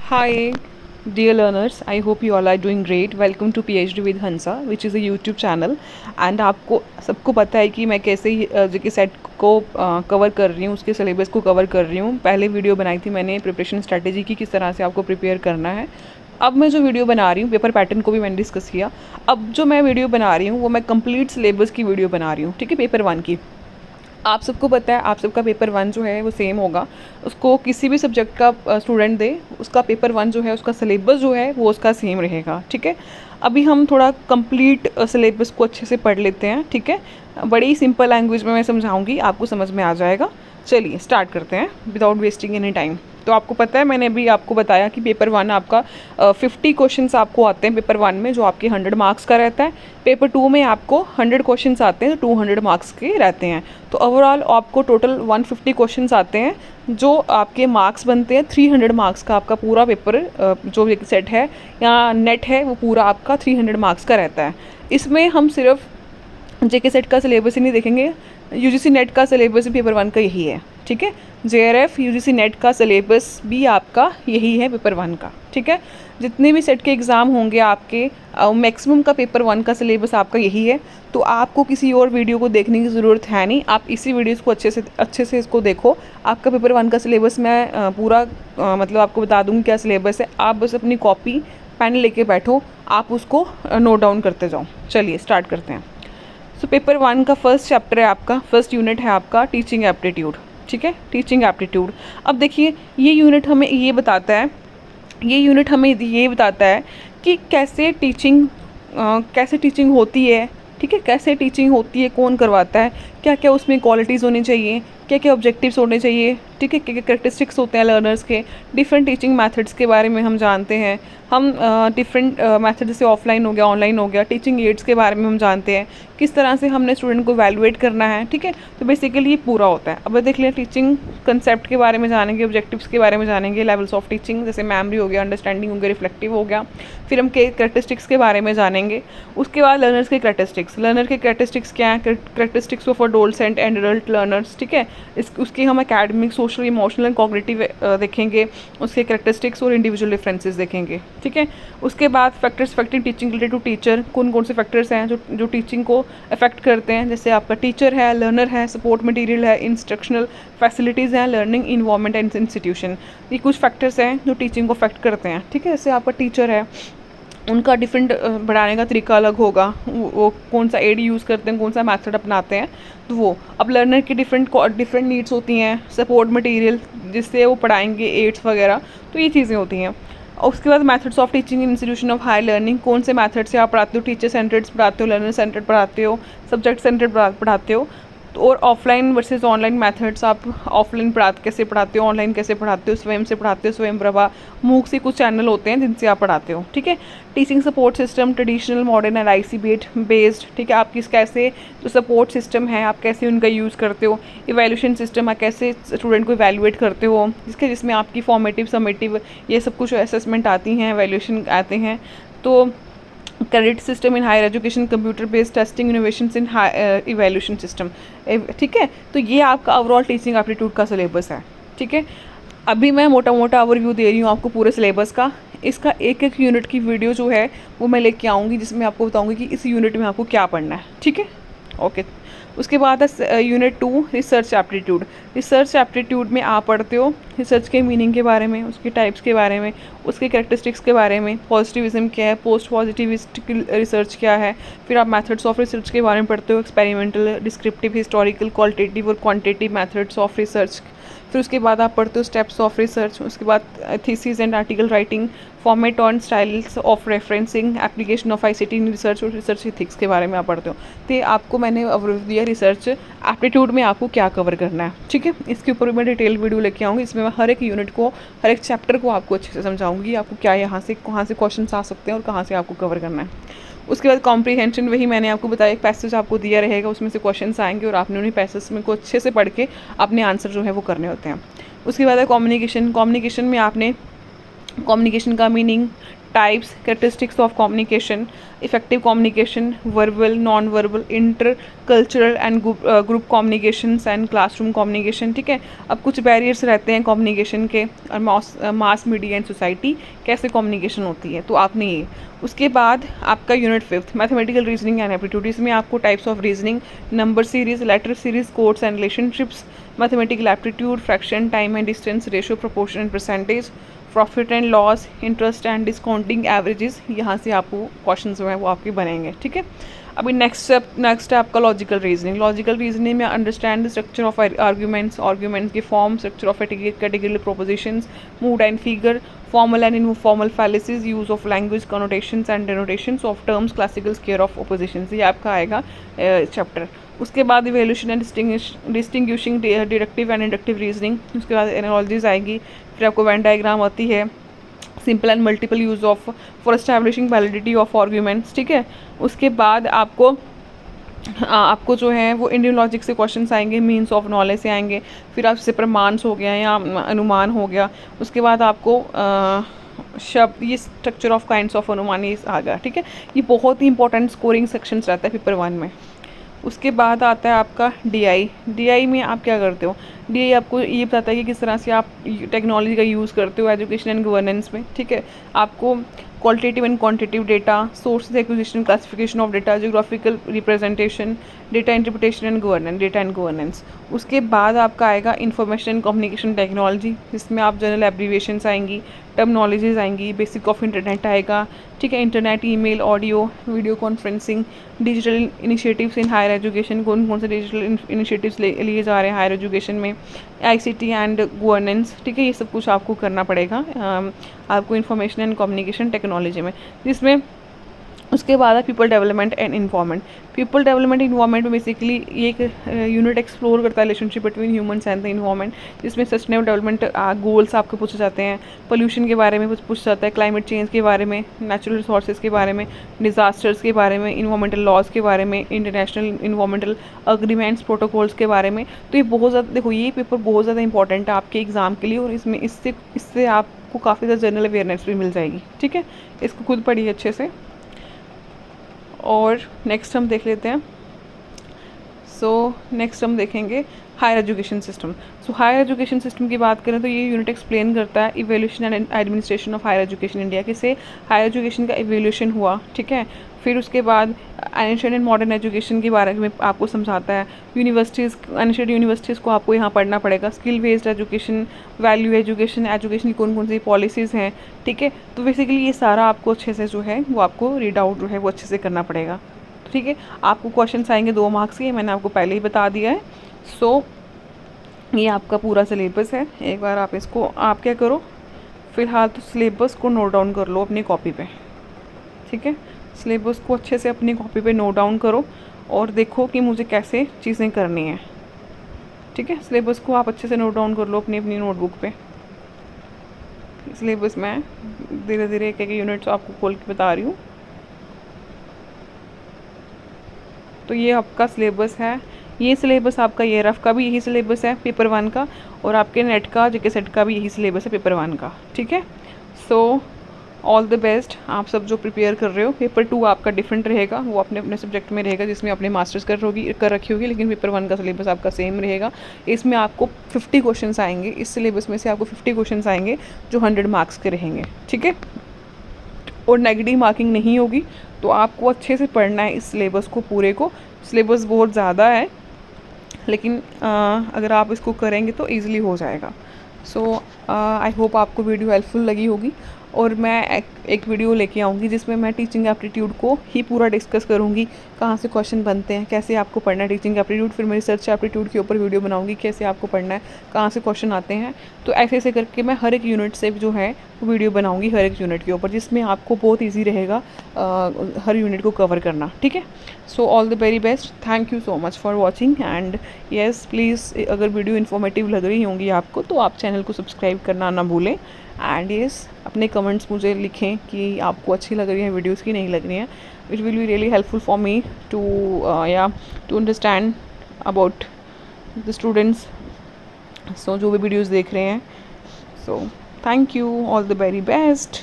Hi, dear learners. I hope you all are doing great. Welcome to PhD with Hansa, which is a YouTube channel. And आपको सबको पता है कि मैं कैसे जीके सेट को कवर कर रही हूँ, उसके सिलेबस को कवर कर रही हूँ। पहले वीडियो बनाई थी मैंने प्रिपरेशन स्ट्रैटेजी की, किस तरह से आपको प्रिपेयर करना है। अब मैं जो वीडियो बना रही हूँ, पेपर पैटर्न को भी मैंने डिस्कस किया। अब जो मैं वीडियो बना रही हूँ वो मैं कंप्लीट सिलेबस की वीडियो बना रही हूँ, ठीक है, पेपर 1 की। आप सबको पता है आप सबका पेपर 1 जो है वो सेम होगा। उसको किसी भी सब्जेक्ट का स्टूडेंट दे, उसका पेपर 1 जो है उसका सिलेबस जो है वो उसका सेम रहेगा, ठीक है। अभी हम थोड़ा कंप्लीट सिलेबस को अच्छे से पढ़ लेते हैं, ठीक है। बड़ी सिंपल लैंग्वेज में मैं समझाऊंगी, आपको समझ में आ जाएगा। चलिए स्टार्ट करते हैं विदाउट वेस्टिंग एनी टाइम। तो आपको पता है मैंने अभी आपको बताया कि पेपर 1 आपका 50 क्वेश्चंस आपको आते हैं पेपर 1 में, जो आपके 100 मार्क्स का रहता है। पेपर 2 में आपको 100 क्वेश्चंस आते हैं, तो 200 मार्क्स के रहते हैं। तो ओवरऑल आपको टोटल 150 क्वेश्चंस आते हैं, जो आपके मार्क्स बनते हैं 300 मार्क्स का। आपका पूरा पेपर जो एक सेट है या नेट है वो पूरा आपका 300 मार्क्स का रहता है। इसमें हम सिर्फ जेके सेट का सिलेबस ही नहीं देखेंगे, यूजीसी नेट का सिलेबस भी पेपर 1 का यही है, ठीक है। जेआरएफ यूजीसी नेट का सिलेबस भी आपका यही है पेपर 1 का, ठीक है। जितने भी सेट के एग्ज़ाम होंगे आपके, मैक्सिमम का पेपर 1 का सिलेबस आपका यही है। तो आपको किसी और वीडियो को देखने की ज़रूरत है नहीं, आप इसी वीडियोज़ को अच्छे से इसको देखो। आपका पेपर 1 का सिलेबस मैं पूरा मतलब आपको बता दूँगी क्या सिलेबस है। आप बस अपनी कॉपी पेन लेके बैठो, आप उसको नोट डाउन करते जाओ। चलिए स्टार्ट करते हैं। सो पेपर 1 का फर्स्ट चैप्टर है आपका, फर्स्ट यूनिट है आपका टीचिंग एप्टीट्यूड, ठीक है, टीचिंग एप्टीट्यूड। अब देखिए ये यूनिट हमें ये बताता है, कि कैसे टीचिंग होती है, ठीक है, कैसे टीचिंग होती है, कौन करवाता है, क्या क्या उसमें क्वालिटीज़ होनी चाहिए, क्या क्या ऑब्जेक्टिव्स होने चाहिए, ठीक है, क्या क्या करेक्टरिस्टिक्स होते हैं लर्नर्स के। डिफरेंट टीचिंग मेथड्स के बारे में हम जानते हैं। हम डिफरेंट मेथड जैसे ऑफलाइन हो गया, ऑनलाइन हो गया, टीचिंग एड्स के बारे में हम जानते हैं, किस तरह से हमने स्टूडेंट को वैल्यूएट करना है, ठीक है। तो बेसिकली ये पूरा होता है। अब देख लें, टीचिंग कंसेप्ट के बारे में जानेंगे, ऑब्जेक्टिव्स के बारे में जानेंगे, लेवल्स ऑफ टीचिंग जैसे मेमोरी हो गया, अंडरस्टैंडिंग हो गया, रिफ्लेक्टिव हो गया। फिर हम करेक्टरिस्टिक्स के बारे में जानेंगे। उसके बाद लर्नर के करेक्टरिस्टिक्स क्या हैं, characteristics of adolescent and adult learners, ठीक है। उसके हम academic, social, emotional and cognitive देखेंगे। उसके करेक्टरिस्टिक्स और इंडिविजुअल डिफरेंसेस देखेंगे, ठीक है। उसके बाद factors affecting teaching related to teacher, कौन कौन से फैक्टर्स हैं जो टीचिंग को अफेक्ट करते हैं। जैसे आपका टीचर है, लर्नर है, सपोर्ट मटेरियल है, इंस्ट्रक्शनल फैसिलिटीज़ हैं, लर्निंग इन्वायरमेंट एंड इंस्टीट्यूशन। ये कुछ फैक्टर्स हैं जो टीचिंग को अफेक्ट करते हैं, ठीक है। जैसे आपका टीचर है, उनका डिफरेंट पढ़ाने का तरीका अलग होगा, वो कौन सा एड यूज़ करते हैं, कौन सा मेथड अपनाते हैं। तो वो अब लर्नर की डिफरेंट नीड्स होती हैं, सपोर्ट मटेरियल जिससे वो पढ़ाएंगे, एड्स वगैरह, तो ये चीज़ें होती हैं। और उसके बाद methods of teaching institution of high learning, कौन से मेथड से आप पढ़ाते हो, टीचर सेंटर्ड पढ़ाते हो, लर्नर सेंटर्ड पढ़ाते हो, सब्जेक्ट सेंटर्ड पढ़ाते हो। और ऑफलाइन वर्सेस ऑनलाइन मेथड्स, आप ऑफलाइन कैसे पढ़ाते हो, ऑनलाइन कैसे पढ़ाते हो, स्वयं से पढ़ाते हो, स्वयं प्रभा, मूक से कुछ चैनल होते हैं जिनसे आप पढ़ाते हो, ठीक है। Teaching support system, traditional, modern and IC based, ठीक है। आप कैसे जो सपोर्ट सिस्टम है आप कैसे उनका यूज़ करते हो। इवैल्यूएशन सिस्टम, आप कैसे स्टूडेंट को इवैल्यूएट करते हो, जिसमें आपकी फॉर्मेटिव, समेटिव, ये सब कुछ असेसमेंट आती हैं, इवैल्यूएशन आते हैं। तो credit system in higher education, computer based testing, innovation in evaluation system, ठीक है। तो ये आपका ओवरऑल टीचिंग एप्टीट्यूड का सिलेबस है, ठीक है। अभी मैं मोटा मोटा ओवरव्यू दे रही हूँ आपको पूरे सिलेबस का। इसका एक एक यूनिट की वीडियो जो है वो मैं लेके आऊँगी, जिसमें आपको बताऊँगी कि इस यूनिट में आपको क्या पढ़ना है, ठीक है, ओके। उसके बाद है unit 2 research aptitude. Research aptitude में आप पढ़ते हो रिसर्च के मीनिंग के बारे में, उसके टाइप्स के बारे में, उसके कैरेक्टरिस्टिक्स के बारे में, पॉजिटिविज्म क्या है, पोस्ट पॉजिटिविस्ट रिसर्च क्या है। फिर आप मेथड्स ऑफ रिसर्च के बारे में पढ़ते हो, एक्सपेरिमेंटल, डिस्क्रिप्टिव, हिस्टोरिकल, क्वालिटेटिव और क्वांटिटेटिव मेथड्स ऑफ रिसर्च। फिर उसके बाद आप पढ़ते हो स्टेप्स ऑफ रिसर्च। उसके बाद thesis and article writing, format on styles of referencing, application of ICT in research और रिसर्च एथिक्स के बारे में आप पढ़ते हो। तो आपको मैंने ओवरव्यू दिया रिसर्च एप्टीट्यूड में आपको क्या कवर करना है, ठीक है। इसके ऊपर मैं डिटेल वीडियो लेके आऊँगी, इसमें मैं हर एक यूनिट को, हर एक चैप्टर को आपको अच्छे से समझाऊंगी, आपको क्या कहाँ से क्वेश्चन आ सकते हैं और कहाँ से आपको कवर करना है। उसके बाद कॉम्प्रीहेंशन, वही मैंने आपको बताया, एक पैसेज आपको दिया रहेगा, उसमें से क्वेश्चंस आएंगे और आपने उन्हीं पैसेज में को अच्छे से पढ़ के अपने आंसर जो है वो करने होते हैं। उसके बाद है कम्युनिकेशन। कम्युनिकेशन में आपने कम्युनिकेशन का meaning, types characteristics of communication, effective communication, verbal non verbal, inter cultural and group communications and classroom communication. ठीक है, अब कुछ बैरियर्स रहते हैं कम्युनिकेशन के, और मास मीडिया एंड सोसाइटी कैसे कम्युनिकेशन होती है, तो आपने ये। उसके बाद आपका unit 5 mathematical reasoning and aptitude, इसमें आपको types of reasoning, number series, letter series, codes and relationships, mathematical aptitude, fraction, time and distance, ratio, proportion and percentage, profit and loss, interest and discounting, averages, यहाँ से आपको question जो हैं वो आपके बनेंगे। ठीक है, अभी नेक्स्ट है आपका लॉजिकल रीजनिंग। लॉजिकल रीजनिंग में understand the structure of arguments, arguments के form, structure of categorical propositions, mood and figure, formal and informal fallacies, use of language connotations and denotations of terms, classical scale of oppositions, ये आपका आएगा chapter. उसके बाद evaluation and distinguishing deductive and inductive reasoning, उसके बाद analogies आएगी, फिर आपको वेन डायग्राम आती है, simple and multiple use of for establishing validity of arguments. ठीक है, उसके बाद आपको जो है वो इंडियन लॉजिक से क्वेश्चंस आएंगे, मीन्स ऑफ नॉलेज से आएंगे, फिर आपसे प्रमाण हो गया या अनुमान हो गया। उसके बाद आपको शब्द, ये स्ट्रक्चर ऑफ काइंड्स ऑफ अनुमान ये आ गया। ठीक है, ये बहुत ही इंपॉर्टेंट स्कोरिंग सेक्शंस रहता है पेपर 1 में। उसके बाद आता है आपका डीआई में आप क्या करते हो, डीआई आपको ये बताता है कि किस तरह से आप टेक्नोलॉजी का यूज़ करते हो एजुकेशन एंड गवर्नेंस में। ठीक है, आपको qualitative and quantitative data, source acquisition, classification of data, geographical representation, data interpretation and governance, data and governance. उसके बाद आपका आएगा इंफॉर्मेशन एंड कम्युनिकेशन टेक्नोलॉजी, जिसमें आप जनरल एब्रीविएशंस आएंगी, टर्मिनोलॉजीज आएंगी, बेसिक ऑफ इंटरनेट आएगा। ठीक है, internet, email, audio, video conferencing, digital initiatives in higher education, कौन कौन से डिजिटल इनिशिएटिव्स लिए जा रहे हैं हायर एजुकेशन में, आईसीटी एंड गवर्नेंस। ठीक है, ये सब कुछ आपको करना पड़ेगा आपको इंफॉर्मेशन एंड कम्युनिकेशन टेक्नोलॉजी में, जिसमें उसके बाद है people development and environment. People development environment में बेसिकली ये एक यूनिट एक्सप्लोर करता है relationship between humans and the environment, जिसमें सस्टेनेबल डेवलपमेंट गोल्स आपको पूछे जाते हैं, पोल्यूशन के बारे में पूछा जाता है, क्लाइमेट चेंज के बारे में, नेचुरल रिसोर्सेज के बारे में, डिजास्टर्स के बारे में, इन्वायरमेंटल लॉज के बारे में, इंटरनेशनल इन्वायरमेंटल अग्रीमेंट्स, प्रोटोकॉल्स के बारे में। तो ये बहुत ज़्यादा, देखो ये पेपर बहुत ज़्यादा इंपॉर्टेंट है आपके एग्ज़ाम के लिए, और इसमें इससे आपको काफ़ी ज़्यादा जनरल अवेयरनेस भी मिल जाएगी। ठीक है, इसको खुद पढ़िए अच्छे से। और नेक्स्ट हम देख लेते हैं। नेक्स्ट हम देखेंगे higher education system. Higher education system की बात करें तो ये यूनिट एक्सप्लेन करता है evolution and administration of higher education India, कैसे हायर एजुकेशन का इवोल्यूशन हुआ। ठीक है, फिर उसके बाद एंशिएंट एंड मॉडर्न एजुकेशन के बारे में आपको समझाता है, यूनिवर्सिटीज़, एंशिएंट यूनिवर्सिटीज़ को आपको यहाँ पढ़ना पड़ेगा, skill based education, value education, education की कौन कौन सी पॉलिसीज़ हैं। ठीक है, तो बेसिकली ये सारा आपको अच्छे से जो है वो आपको रीड आउट जो है वो अच्छे से करना पड़ेगा। ठीक है, आपको क्वेश्चन आएंगे 2 मार्क्स के, मैंने आपको पहले ही बता दिया है। ये आपका पूरा सिलेबस है। एक बार आप इसको आप क्या करो, फ़िलहाल तो सिलेबस को नोट डाउन कर लो अपनी कॉपी पे। ठीक है, सिलेबस को अच्छे से अपनी कॉपी पे नोट डाउन करो और देखो कि मुझे कैसे चीज़ें करनी हैं। ठीक है, सिलेबस को आप अच्छे से नोट डाउन कर लो अपनी अपनी नोटबुक पे। सिलेबस मैं धीरे धीरे एक एक यूनिट्स आपको खोल के बता रही हूँ। तो ये आपका सिलेबस है, ये सिलेबस आपका ये रफ का भी यही सिलेबस है पेपर 1 का, और आपके नेट का जीके सेट का भी यही सिलेबस है पेपर 1 का। ठीक है, ऑल द बेस्ट आप सब जो प्रिपेयर कर रहे हो। पेपर 2 आपका डिफरेंट रहेगा, वो अपने अपने सब्जेक्ट में रहेगा, जिसमें आपने मास्टर्स कर रखी होगी, लेकिन पेपर 1 का सिलेबस आपका सेम रहेगा। इसमें आपको 50 क्वेश्चंस आएंगे, इस सिलेबस में से आपको 50 क्वेश्चंस आएंगे जो 100 मार्क्स के रहेंगे। ठीक है, और नेगेटिव मार्किंग नहीं होगी, तो आपको अच्छे से पढ़ना है इस सिलेबस को पूरे को। सिलेबस बहुत ज़्यादा है, लेकिन अगर आप इसको करेंगे तो ईज़िली हो जाएगा। आई होप आपको वीडियो हेल्पफुल लगी होगी, और मैं एक वीडियो लेके आऊँगी जिसमें मैं टीचिंग एप्टीट्यूड को ही पूरा डिस्कस करूँगी, कहाँ से क्वेश्चन बनते हैं, कैसे आपको पढ़ना है टीचिंग एप्टीट्यूड, फिर मैं रिसर्च एप्टीट्यूड के ऊपर वीडियो बनाऊँगी कैसे आपको पढ़ना है, कहाँ से क्वेश्चन आते हैं। तो ऐसे ऐसे करके मैं हर एक यूनिट से जो है वो वीडियो बनाऊँगी हर एक यूनिट के ऊपर, जिसमें आपको बहुत ईजी रहेगा हर यूनिट को कवर करना। ठीक है, all the very best, thank you so much for watching, and yes please अगर वीडियो इन्फॉर्मेटिव लग रही होंगी आपको तो आप चैनल को सब्सक्राइब करना ना भूलें। एंड येस अपने कमेंट्स मुझे लिखें कि आपको अच्छी लग रही है वीडियोस की नहीं लग रही हैं। It will be really helpful for me to understand about the students, जो भी वीडियोस देख रहे हैं। Thank you, all the very best.